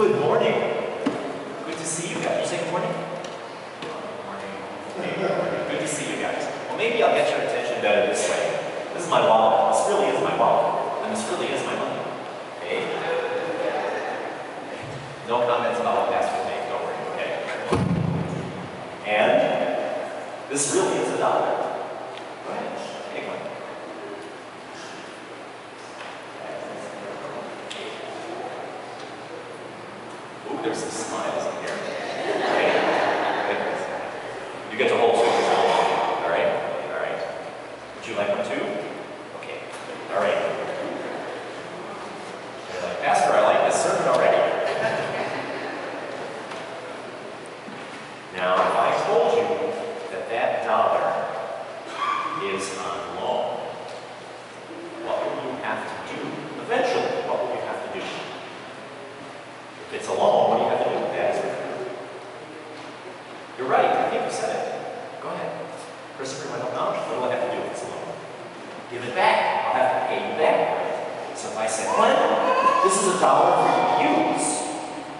Good morning. Good to see you guys. You say good morning? Good morning. Good to see you guys. Well, maybe I'll get your attention better this way. This is my wallet. This really is my wallet. And this really is my money. Okay? No comments about what Pastor made. Don't worry. Okay? And this really is $1. Go ahead. Take one. Ooh, there's some smiles in here. Okay. You get to hold two. All right? All right. Would you like one too? Okay. All right. You're like, Pastor, I like this sermon already. Now, if I told you that that $1 is on loan, what will you have to do? Eventually, what will you have to do? If it's a loan, what do you have to do with that? You're right, I think you said it. Go ahead. Christopher, I don't know. What do I have to do if it's a loan? Give it back. I'll have to pay you back. So if I say, well, this is $1 for you to use,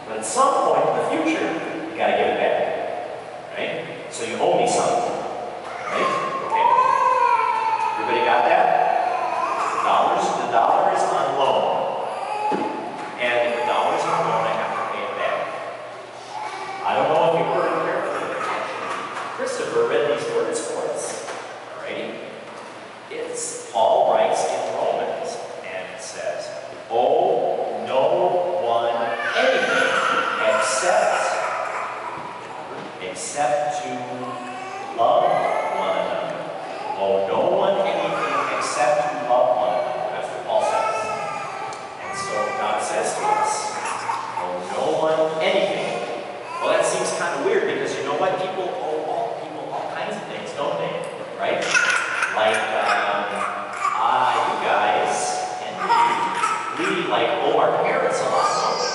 but at some point in the future, you got to give it back. Right? So you owe me something. Right? Okay. Everybody got that? The dollar is on loan. And if the $1 is on loan, I have to pay it back. I don't know if you heard it carefully. Christopher read these words for us. Alrighty? It's Paul writes in Romans, and it says, owe no one anything except to love one another. Owe no one anything except to love one another. That's what Paul says. And so God says to us, owe no one anything. Well, that seems kind of weird because you know what? People owe all kinds of things, don't they? Right? Like, you guys and we like owe our parents a lot, don't we?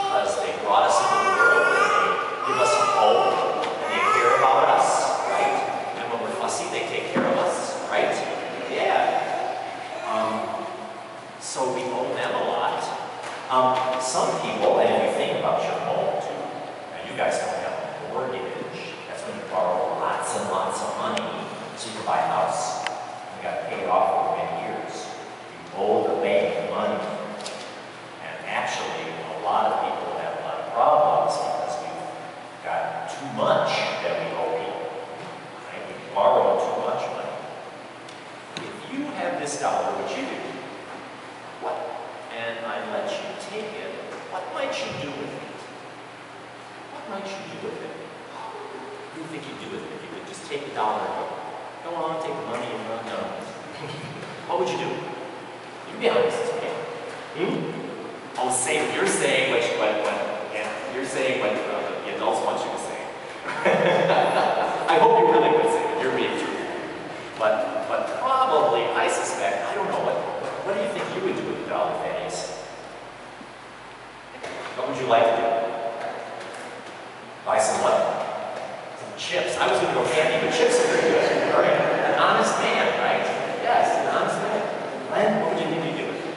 Because they brought us into the world and they give us some hope and they care about us, right? And when we're fussy, they take care of us, right? Yeah. So we owe them a lot. Some people, and if you think about your home too, and you guys don't have a mortgage, that's when you borrow lots and lots of money so you can buy a house. You got to pay it off over many years. You owe the bank money. And actually, a lot of people have a lot of problems because we've got too much that we owe people. Right? We borrow too much money. If you have this $1, which you do, what? And I let you take it, what might you do with it? What might you do with it? What do you think you'd do with it if you could just take the $1 and go on, take the money and run down? What would you do? You can be honest, it's okay. Oh, say what you're saying, you're saying what the adults want you to say. I hope you really would say it. You're being true. But probably, I suspect, I don't know, what do you think you would do with the $1, Thaddeus? What would you like to do? Buy some what? Some chips. I was going to go candy, but chips are pretty good. All right? An honest man, right? Yes, an honest man. Len, what would you think you'd do with it?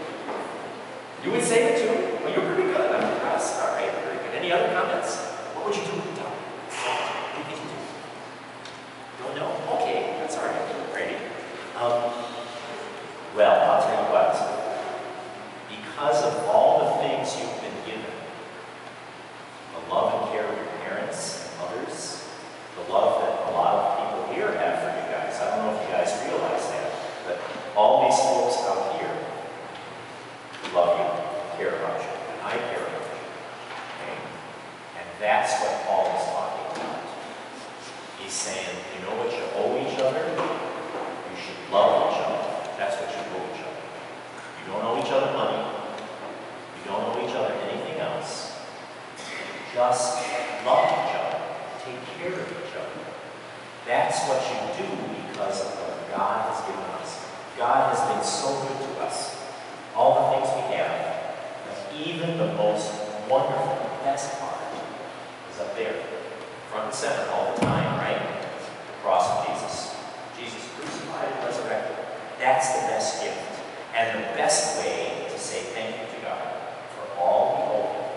You would say it too? Well, you're pretty good. I'm impressed. All right, very good. Any other comments? What would you do with the $1? What do you think you'd do? Don't know? Okay, that's all right. Ready? Well, I'll tell you what. Because of all the things you've been given, the love and care of your parents and others, the love that a lot of people here have for you guys. I don't know if you guys realize that, but all these folks out here love you, care about you, and I care about you. Okay? And that's what Paul is talking about. He's saying, you know what you owe each other? You should love each other. That's what you owe each other. You don't owe each other money. You don't owe each other anything else. Just love each other. Take care of each other. That's what you do because of what God has given us. God has been so good to us. All the things we have, but even the most wonderful, best part is up there, front and center all the time, right? The cross of Jesus. Jesus crucified and resurrected. That's the best gift. And the best way to say thank you to God for all we owe Him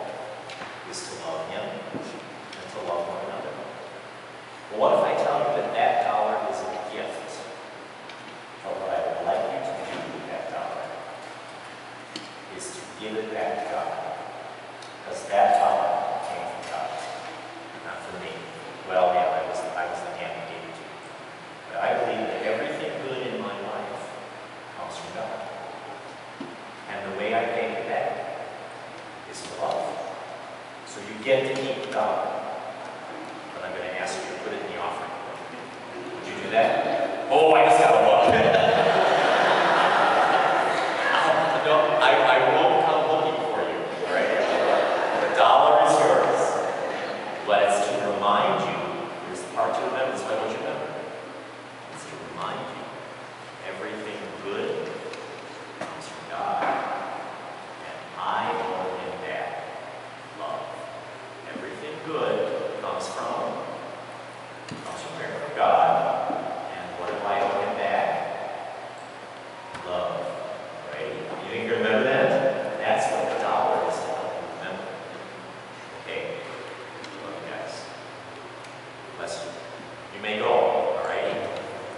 You may go, all right?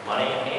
Money